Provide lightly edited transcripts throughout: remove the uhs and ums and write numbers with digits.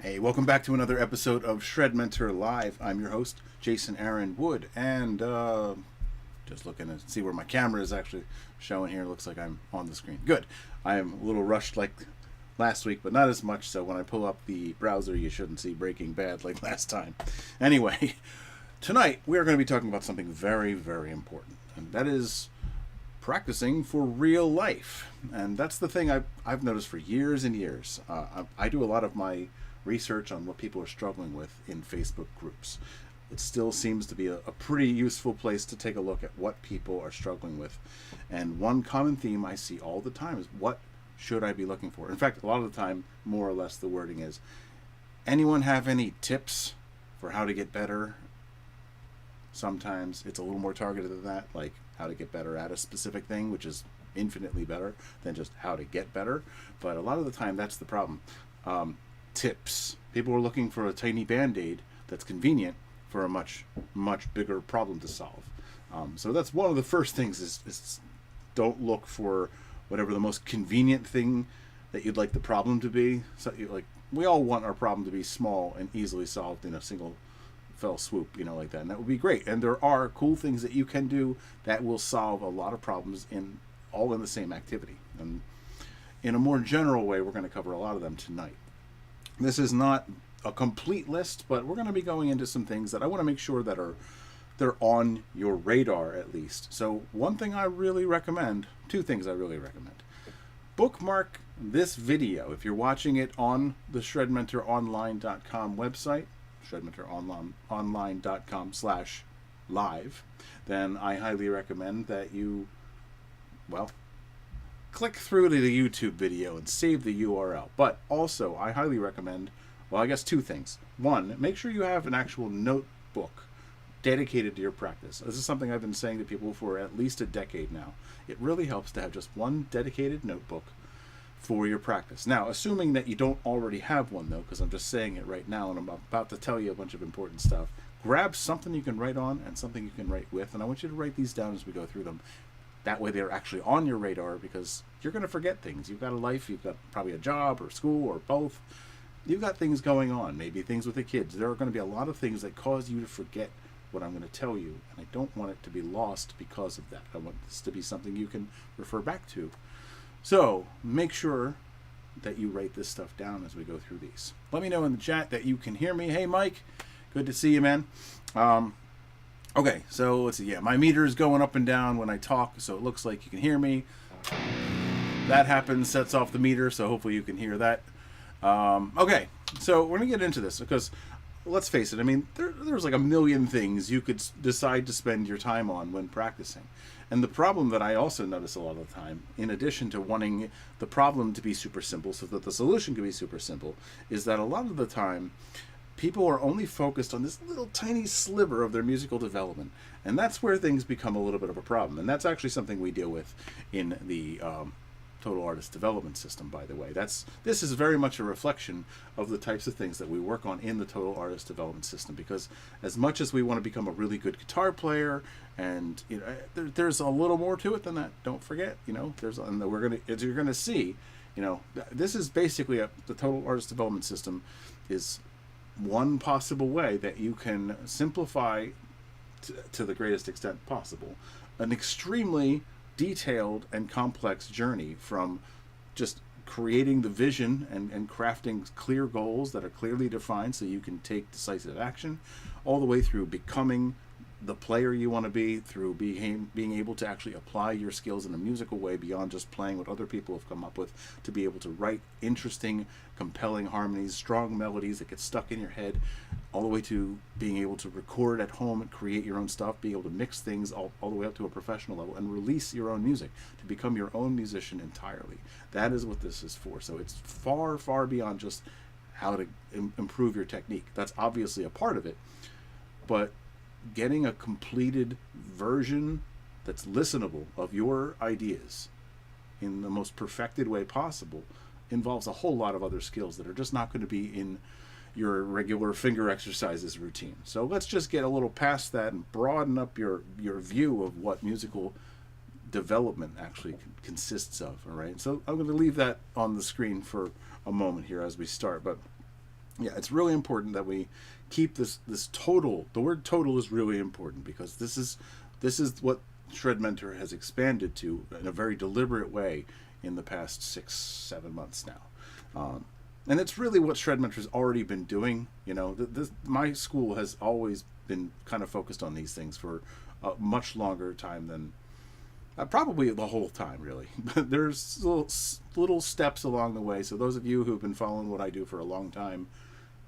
Hey, welcome back to another episode of ShredMentor Live. I'm your host, Jason Aaron Wood, and just looking to see where my camera is actually showing here. It looks like I'm on the screen. Good. I am a little rushed like last week, but not as much, so when I pull up the browser, you shouldn't see Breaking Bad like last time. Anyway, tonight we are going to be talking about something very, very important, and that is practicing for real life. And that's the thing I've noticed for years and years. I do a lot of my research on what people are struggling with in Facebook groups. It still seems to be a pretty useful place to take a look at what people are struggling with. And one common theme I see all the time is, what should I be looking for? In fact, a lot of the time, more or less, the wording is, anyone have any tips for how to get better? Sometimes it's a little more targeted than that, like how to get better at a specific thing, which is infinitely better than just how to get better. But a lot of the time, that's the problem. Tips. People are looking for a tiny band-aid that's convenient for a much bigger problem to solve. So that's one of the first things is don't look for whatever the most convenient thing that you'd like the problem to be. So we all want our problem to be small and easily solved in a single fell swoop, like that, and that would be great. And there are cool things that you can do that will solve a lot of problems all in the same activity. And in a more general way, we're going to cover a lot of them tonight. This is not a complete list, but we're going to be going into some things that I want to make sure that they're on your radar at least. So one thing I really recommend, two things I really recommend. Bookmark this video. If you're watching it on the ShredMentorOnline.com website, ShredMentorOnline.com/live, then I highly recommend that you, click through to the YouTube video and save the URL. But also, I highly recommend, I guess two things. One, make sure you have an actual notebook dedicated to your practice. This is something I've been saying to people for at least a decade now. It really helps to have just one dedicated notebook for your practice. Now, assuming that you don't already have one, though, because I'm just saying it right now and I'm about to tell you a bunch of important stuff, grab something you can write on and something you can write with, and I want you to write these down as we go through them. That way they're actually on your radar, because you're going to forget things. You've got a life, you've got probably a job or school or both. You've got things going on, maybe things with the kids. There are going to be a lot of things that cause you to forget what I'm going to tell you, and I don't want it to be lost because of that. I want this to be something you can refer back to. So make sure that you write this stuff down as we go through these. Let me know in the chat that you can hear me. Hey, Mike, good to see you, man. Okay, so let's see. Yeah, my meter is going up and down when I talk, so it looks like you can hear me. That happens, sets off the meter, so hopefully you can hear that. Okay, so we're going to get into this because, let's face it, I mean, there's like a million things you could decide to spend your time on when practicing. And the problem that I also notice a lot of the time, in addition to wanting the problem to be super simple so that the solution can be super simple, is that a lot of the time, people are only focused on this little tiny sliver of their musical development. And that's where things become a little bit of a problem. And that's actually something we deal with in the Total Artist Development System, by the way. This is very much a reflection of the types of things that we work on in the Total Artist Development System, because as much as we want to become a really good guitar player, and there's a little more to it than that. Don't forget, and as you're gonna see, this is basically the Total Artist Development System is one possible way that you can simplify to the greatest extent possible an extremely detailed and complex journey from just creating the vision and crafting clear goals that are clearly defined so you can take decisive action, all the way through becoming the player you want to be, through being able to actually apply your skills in a musical way beyond just playing what other people have come up with, to be able to write interesting, compelling harmonies, strong melodies that get stuck in your head, all the way to being able to record at home and create your own stuff, being able to mix things all the way up to a professional level and release your own music, to become your own musician entirely. That is what this is for. So it's far, far beyond just how to improve your technique. That's obviously a part of it, but getting a completed version that's listenable of your ideas in the most perfected way possible involves a whole lot of other skills that are just not going to be in your regular finger exercises routine. So let's just get a little past that and broaden up your view of what musical development actually consists of. All right, so I'm going to leave that on the screen for a moment here as we start. But Yeah, it's really important that we keep this total. The word total is really important because this is what ShredMentor has expanded to in a very deliberate way in the past 6-7 months now. And it's really what ShredMentor has already been doing. You know, my school has always been kind of focused on these things for a much longer time than probably the whole time, really. But there's little steps along the way. So those of you who've been following what I do for a long time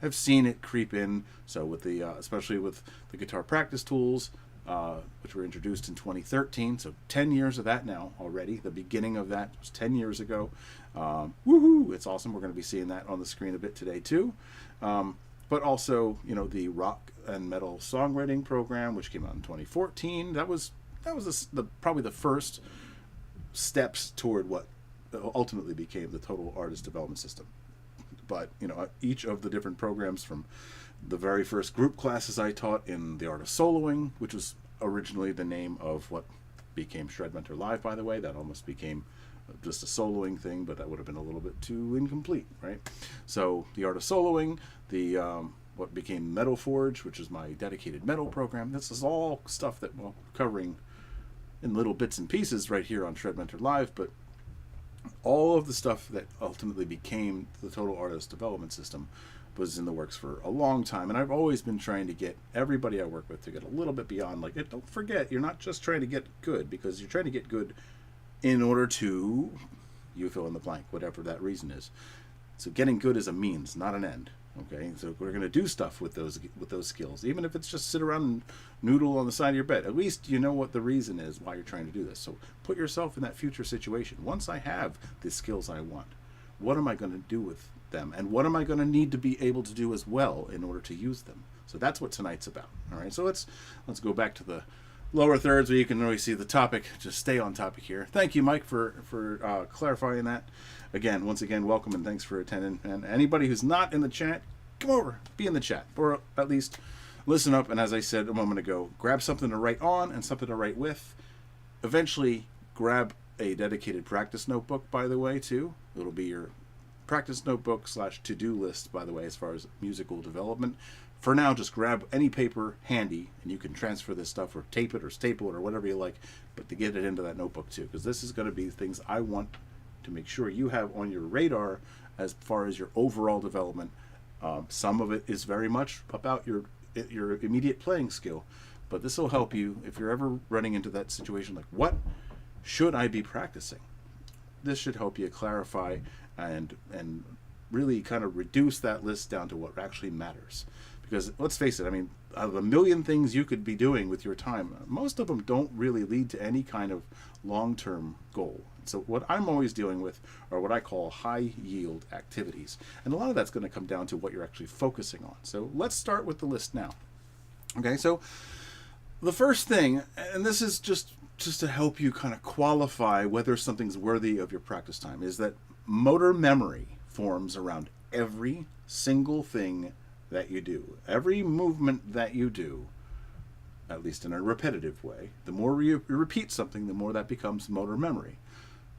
have seen it creep in. So with the especially with the guitar practice tools, which were introduced in 2013, so 10 years of that now already. The beginning of that was 10 years ago. Woohoo! It's awesome. We're going to be seeing that on the screen a bit today too. But also, you know, the rock and metal songwriting program, which came out in 2014. That was probably the first steps toward what ultimately became the Total Artist Development System. But, you know, each of the different programs, from the very first group classes I taught in the art of soloing, which was originally the name of what became ShredMentor Live, by the way. That almost became just a soloing thing, but that would have been a little bit too incomplete, right? So the art of soloing, the what became Metal Forge, which is my dedicated metal program. This is all stuff that we're covering in little bits and pieces right here on ShredMentor Live, but all of the stuff that ultimately became the Total Artist Development System was in the works for a long time. And I've always been trying to get everybody I work with to get a little bit beyond, like, don't forget, you're not just trying to get good, because you're trying to get good in order to, you fill in the blank, whatever that reason is. So getting good is a means, not an end. Okay, so we're going to do stuff with those skills, even if it's just sit around and noodle on the side of your bed. At least you know what the reason is why you're trying to do this. So put yourself in that future situation. Once I have the skills I want, what am I going to do with them, and what am I going to need to be able to do as well in order to use them? So that's what tonight's about. All right, so let's go back to the lower thirds where you can really see the topic. Just stay on topic here. Thank you, Mike, for clarifying that. Once again, welcome and thanks for attending. And anybody who's not in the chat, come over, be in the chat, or at least listen up. And as I said a moment ago, grab something to write on and something to write with. Eventually, grab a dedicated practice notebook, by the way, too. It'll be your practice notebook / to-do list, by the way, as far as musical development. For now, just grab any paper handy, and you can transfer this stuff or tape it or staple it or whatever you like, but to get it into that notebook too, because this is going to be things I want to make sure you have on your radar as far as your overall development. Some of it is very much about your immediate playing skill, but this will help you if you're ever running into that situation, like, what should I be practicing? This should help you clarify and really kind of reduce that list down to what actually matters. Because let's face it, I mean, out of a million things you could be doing with your time, most of them don't really lead to any kind of long-term goal. So what I'm always dealing with are what I call high-yield activities. And a lot of that's going to come down to what you're actually focusing on. So let's start with the list now. Okay, so the first thing, and this is just to help you kind of qualify whether something's worthy of your practice time, is that motor memory forms around every single thing that you do. Every movement that you do, at least in a repetitive way, the more you repeat something, the more that becomes motor memory.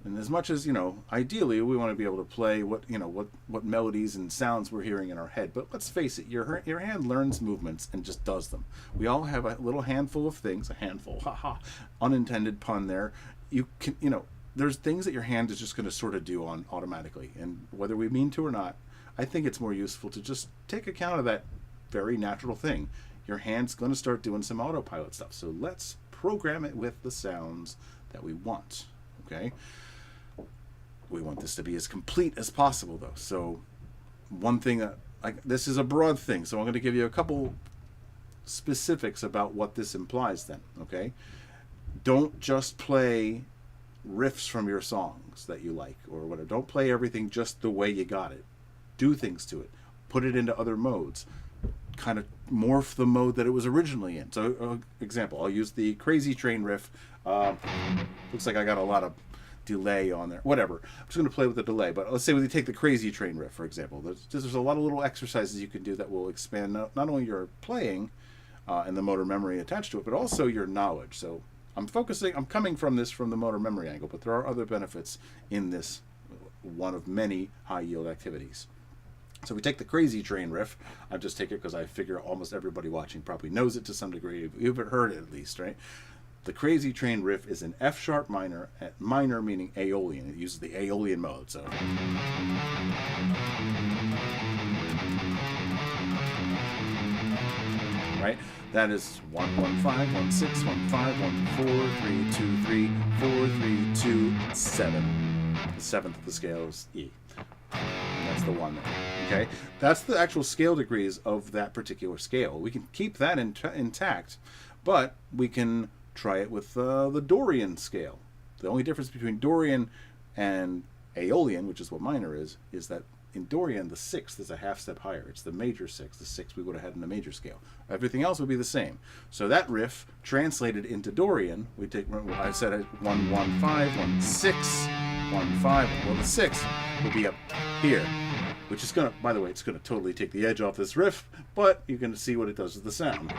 And as much as, you know, ideally we want to be able to play what melodies and sounds we're hearing in our head, but let's face it, your hand learns movements and just does them. We all have a little handful of things, unintended pun there. There's things that your hand is just going to sort of do on automatically, and whether we mean to or not, I think it's more useful to just take account of that very natural thing. Your hand's going to start doing some autopilot stuff. So let's program it with the sounds that we want. Okay? We want this to be as complete as possible, though. So one thing this is a broad thing, so I'm going to give you a couple specifics about what this implies then. Okay? Don't just play riffs from your songs that you like or whatever. Don't play everything just the way you got it. Do things to it, put it into other modes, kind of morph the mode that it was originally in. So, example, I'll use the Crazy Train riff. Looks like I got a lot of delay on there. Whatever. I'm just going to play with the delay. But let's say we take the Crazy Train riff, for example. There's a lot of little exercises you can do that will expand not only your playing and the motor memory attached to it, but also your knowledge. So I'm coming from the motor memory angle, but there are other benefits in this one of many high-yield activities. So we take the Crazy Train riff. I just take it because I figure almost everybody watching probably knows it to some degree. You've heard it at least, right? The Crazy Train riff is an F sharp minor, minor meaning Aeolian. It uses the Aeolian mode. So right? That is 1 1 5 1 6 1 5 1 4 3 2 3 4 3 2 7. The seventh of the scale is E. And that's the one there. Okay, that's the actual scale degrees of that particular scale. We can keep that intact, but we can try it with the Dorian scale. The only difference between Dorian and Aeolian, which is what minor is that in Dorian, the sixth is a half step higher. It's the major sixth, the sixth we would have had in the major scale. Everything else would be the same. So that riff translated into Dorian, we take, I said it 1 1 5 1 6 1 5. Well, the sixth will be up here, which is gonna, by the way, it's gonna totally take the edge off this riff, but you can see what it does with the sound.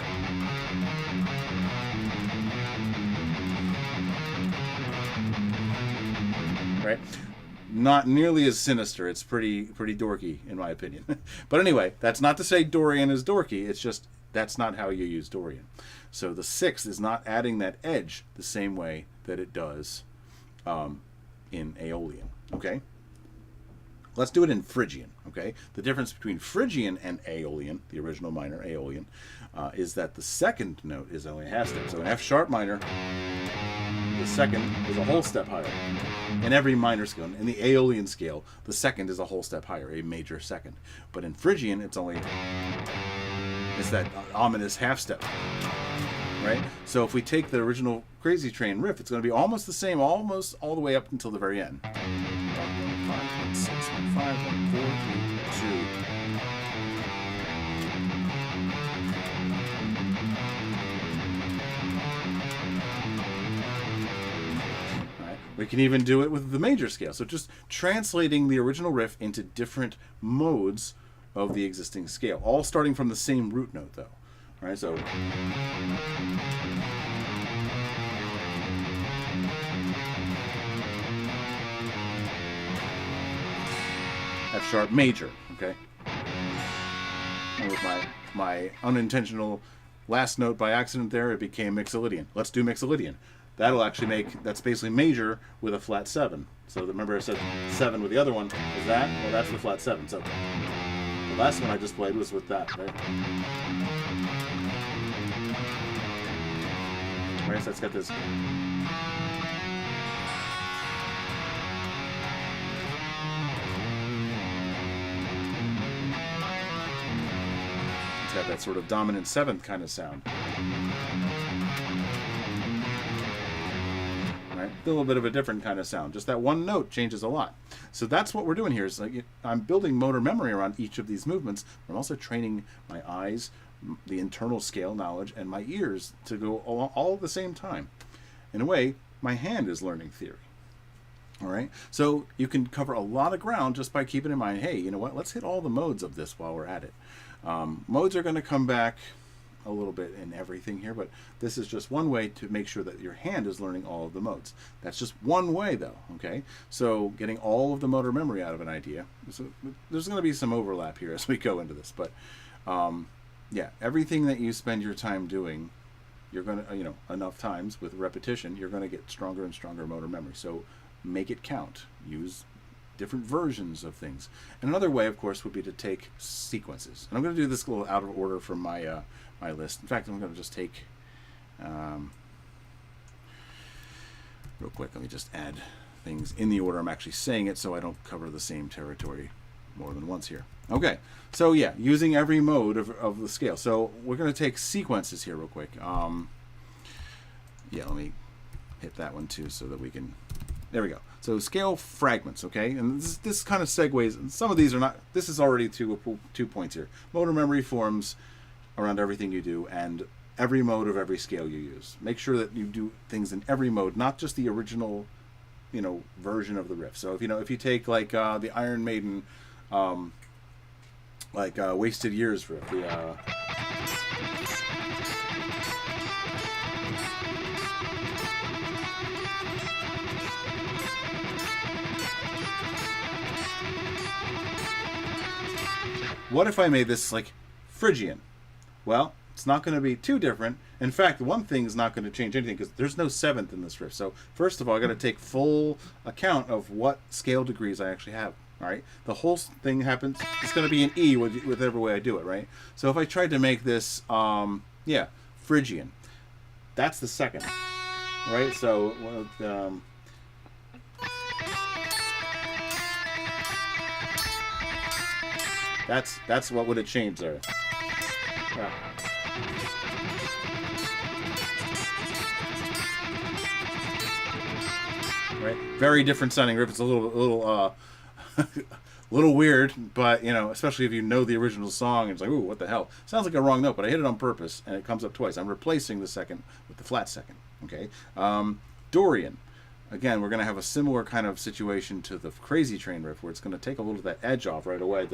Right? Not nearly as sinister. It's pretty dorky, in my opinion. But anyway, that's not to say Dorian is dorky. It's just that's not how you use Dorian. So the sixth is not adding that edge the same way that it does in Aeolian. Okay? Let's do it in Phrygian. Okay? The difference between Phrygian and Aeolian, the original minor Aeolian, is that the second note is only a half step. So an F sharp minor, the second is a whole step higher. In every minor scale, in the Aeolian scale, the second is a whole step higher, a major second. But in Phrygian, it's that ominous half step, right? So if we take the original Crazy Train riff, it's going to be almost the same, almost all the way up until the very end. 1 1 5 1 6 1 5 1 4 3 2. We can even do it with the major scale. So just translating the original riff into different modes of the existing scale, all starting from the same root note, though. All right, so F sharp major, okay? And with my unintentional last note by accident there, it became Mixolydian. Let's do Mixolydian. That'll actually make, that's basically major with a flat 7. So remember I said 7 with the other one. Is that? Well, that's the flat 7. So the last one I just played was with that. Right? Right, so it's got this. It's got that sort of dominant 7th kind of sound. A little bit of a different kind of sound. Just that one note changes a lot. So that's what we're doing here. Is like I'm building motor memory around each of these movements. I'm also training my eyes, the internal scale knowledge, and my ears to go all at the same time. In a way, my hand is learning theory. All right. So you can cover a lot of ground just by keeping in mind, hey, you know what? Let's hit all the modes of this while we're at it. Modes are going to come back a little bit in everything here, but this is just one way to make sure that your hand is learning all of the modes. That's just one way, though, okay? So getting all of the motor memory out of an idea, so there's going to be some overlap here as we go into this, but yeah, everything that you spend your time doing, you're going to, enough times with repetition, you're going to get stronger and stronger motor memory. So make it count. Use different versions of things. And another way, of course, would be to take sequences. And I'm going to do this a little out of order from my my list. In fact, I'm going to just take real quick. Let me just add things in the order I'm actually saying it, so I don't cover the same territory more than once here. Okay, so yeah, using every mode of the scale. So we're going to take sequences here real quick. Yeah, let me hit that one too so that we can. There we go. So scale fragments, okay? And this kind of segues, and some of these are not, this is already 2 points here. Motor memory forms around everything you do and every mode of every scale you use. Make sure that you do things in every mode, not just the original, version of the riff. So if you take like the Iron Maiden, Wasted Years riff, the what if I made this like Phrygian? Well, it's not going to be too different. In fact, one thing is not going to change anything because there's no seventh in this riff. So first of all, I got to take full account of what scale degrees I actually have. All right, the whole thing happens. It's going to be an E with every way I do it, right? So if I tried to make this, yeah, Phrygian, that's the second, right? So that's what would have changed there. Yeah. Right, very different sounding riff. It's a little weird, but you know, especially if you know the original song, it's like, ooh, what the hell? Sounds like a wrong note, but I hit it on purpose, and it comes up twice. I'm replacing the second with the flat second. Okay, Dorian. Again, we're going to have a similar kind of situation to the Crazy Train riff, where it's going to take a little of that edge off right away.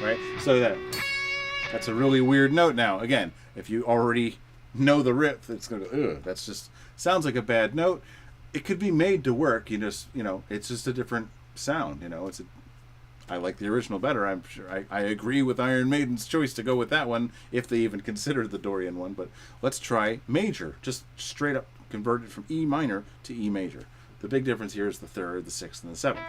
Right? So that's a really weird note now. Again, if you already know the riff, it's going to, that's just, sounds like a bad note. It could be made to work. You know, it's just a different sound. You know, I like the original better. I'm sure I agree with Iron Maiden's choice to go with that one, if they even considered the Dorian one. But let's try major. Just straight up convert it from E minor to E major. The big difference here is the third, the sixth, and the seventh.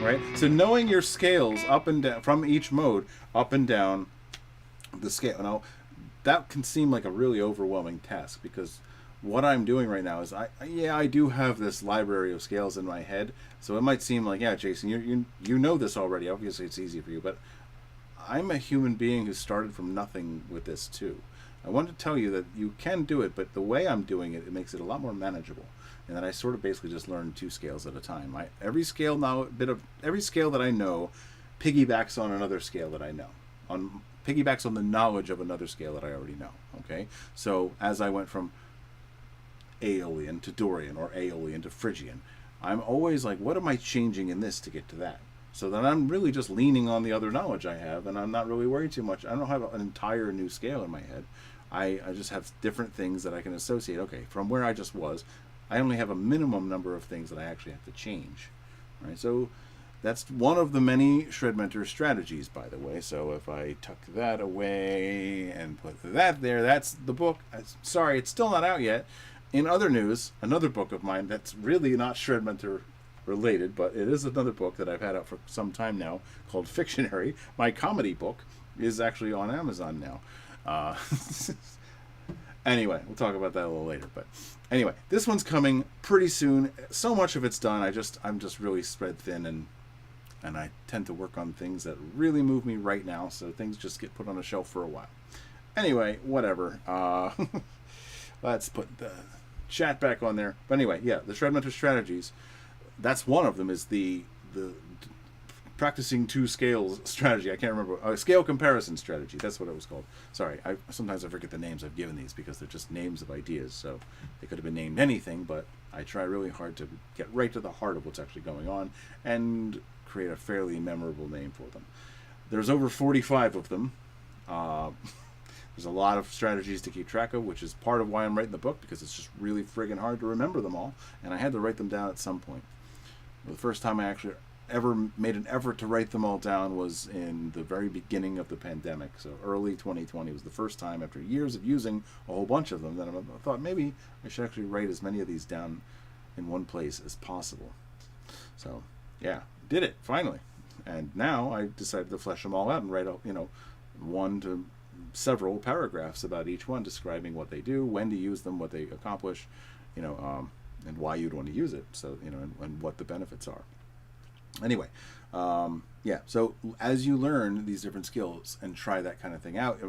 Right? So knowing your scales up and down from each mode, up and down the scale. Now, that can seem like a really overwhelming task, because what I'm doing right now is I do have this library of scales in my head. So it might seem like, yeah, Jason, you know this already. Obviously, it's easy for you, but I'm a human being who started from nothing with this too. I want to tell you that you can do it, but the way I'm doing it, it makes it a lot more manageable. And that I sort of basically just learn 2 scales at a time. Every scale that I know piggybacks on another scale that I know. Piggybacks on the knowledge of another scale that I already know. Okay? So as I went from Aeolian to Dorian, or Aeolian to Phrygian, I'm always like, what am I changing in this to get to that? So that I'm really just leaning on the other knowledge I have, and I'm not really worried too much. I don't have an entire new scale in my head. I just have different things that I can associate. Okay, from where I just was, I only have a minimum number of things that I actually have to change. Right? So that's one of the many ShredMentor strategies, by the way. So if I tuck that away and put that there, that's the book. Sorry, it's still not out yet. In other news, another book of mine that's really not ShredMentor related, but it is another book that I've had out for some time now, called Fictionary. My comedy book is actually on Amazon now. Anyway, we'll talk about that a little later. But anyway, this one's coming pretty soon. So much of it's done. I'm just really spread thin, and I tend to work on things that really move me right now. So things just get put on a shelf for a while. Anyway, whatever. Let's put the chat back on there. But anyway, yeah, the ShredMentor strategies. That's one of them. Is the practicing 2 scales strategy. I can't remember. Scale comparison strategy. That's what it was called. Sorry, sometimes I forget the names I've given these because they're just names of ideas. So they could have been named anything, but I try really hard to get right to the heart of what's actually going on and create a fairly memorable name for them. There's over 45 of them. There's a lot of strategies to keep track of, which is part of why I'm writing the book, because it's just really friggin' hard to remember them all, and I had to write them down at some point. The first time I actually ever made an effort to write them all down was in the very beginning of the pandemic. So early 2020 was the first time, after years of using a whole bunch of them, that I thought maybe I should actually write as many of these down in one place as possible. So yeah, did it finally. And now I decided to flesh them all out and write out, 1 to several paragraphs about each one, describing what they do, when to use them, what they accomplish, and why you'd want to use it. So, and what the benefits are. Anyway, yeah, so as you learn these different skills and try that kind of thing out,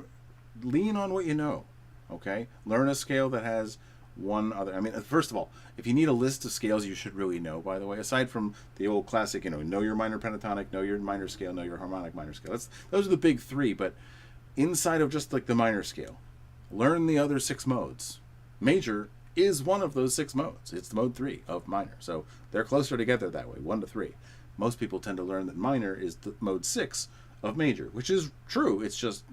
lean on what you know, okay? Learn a scale that has one other. I mean, first of all, if you need a list of scales you should really know, by the way, aside from the old classic, know your minor pentatonic, know your minor scale, know your harmonic minor scale. Those are the big 3, but inside of just like the minor scale, learn the other 6 modes. Major is one of those 6 modes. It's the mode 3 of minor. So they're closer together that way, 1 to 3. most people tend to learn that minor is the mode 6 of major, which is true. It's just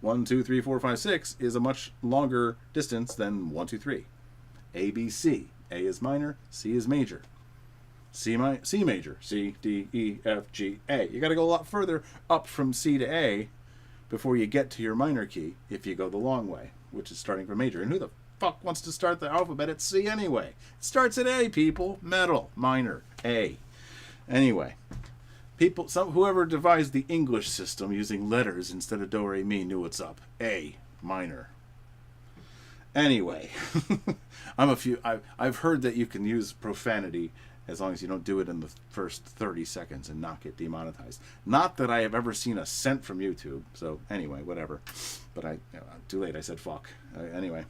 1, 2, 3, 4, 5, 6 is a much longer distance than 1, 2, 3. A, B, C. A is minor, C is major. C major, C, D, E, F, G, A. You got to go a lot further up from C to A before you get to your minor key if you go the long way, which is starting from major. And who the fuck wants to start the alphabet at C anyway? It starts at A, people. Metal, minor, A. Anyway, whoever devised the English system using letters instead of do, re, mi knew what's up. A, minor. Anyway, I've heard that you can use profanity as long as you don't do it in the first 30 seconds and not get demonetized. Not that I have ever seen a cent from YouTube. So anyway, whatever. But too late. I said fuck. Anyway,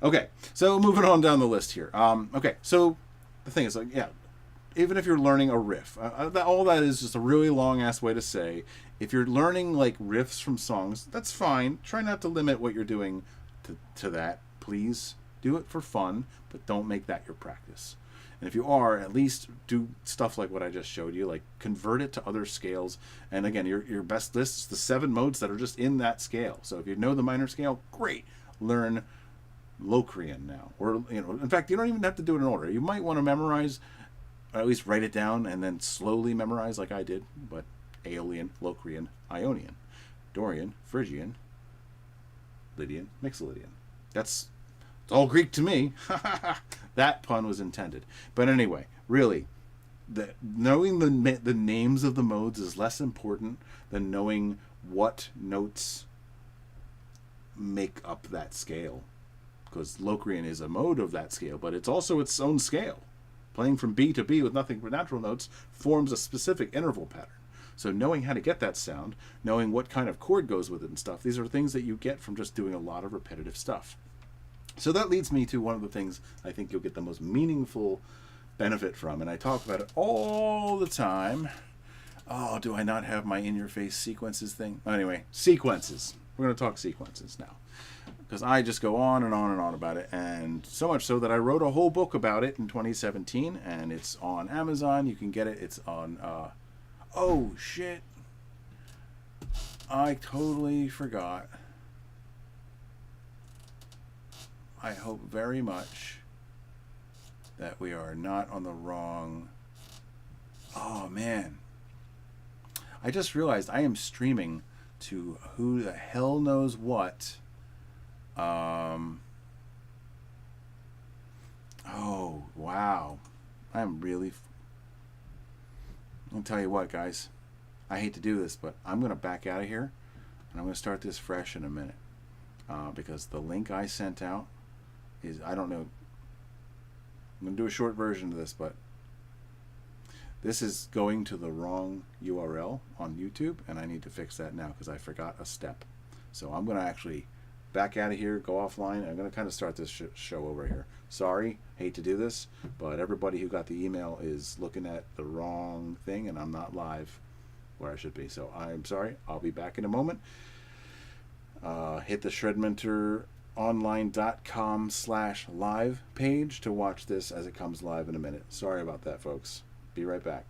okay. So moving on down the list here. Okay. So the thing is, like, yeah, even if you're learning a riff, all that is just a really long ass way to say, if you're learning like riffs from songs, that's fine. Try not to limit what you're doing to that. Please do it for fun, but don't make that your practice. And if you are, at least do stuff like what I just showed you, like convert it to other scales. And again, your best list is the 7 modes that are just in that scale. So if you know the minor scale, great. Learn Locrian now. Or, in fact, you don't even have to do it in order. You might want to memorize, or at least write it down and then slowly memorize like I did. But Aeolian, Locrian, Ionian, Dorian, Phrygian, Lydian, Mixolydian. It's all Greek to me. That pun was intended. But anyway, really, knowing the names of the modes is less important than knowing what notes make up that scale. Because Locrian is a mode of that scale, but it's also its own scale. Playing from B to B with nothing but natural notes forms a specific interval pattern. So knowing how to get that sound, knowing what kind of chord goes with it and stuff, these are things that you get from just doing a lot of repetitive stuff. So that leads me to one of the things I think you'll get the most meaningful benefit from, and I talk about it all the time. Oh, do I not have my in-your-face sequences thing? Anyway, sequences. We're going to talk sequences now, because I just go on and on and on about it, and so much so that I wrote a whole book about it in 2017, and it's on Amazon. You can get it. It's on... oh, shit. I totally forgot. I hope very much that we are not on the wrong... Oh, man. I just realized I am streaming to who the hell knows what. Oh, wow. I'm really... I'll tell you what, guys. I hate to do this, but I'm going to back out of here, and I'm going to start this fresh in a minute. Because the link I sent out is, I don't know, I'm going to do a short version of this, but this is going to the wrong URL on YouTube, and I need to fix that now because I forgot a step. So I'm going to actually back out of here, go offline. I'm going to kind of start this show over here. Sorry, hate to do this, but everybody who got the email is looking at the wrong thing, and I'm not live where I should be. So I'm sorry. I'll be back in a moment. Hit the ShredMentorOnline.com/live page to watch this as it comes live in a minute. Sorry about that, folks. Be right back.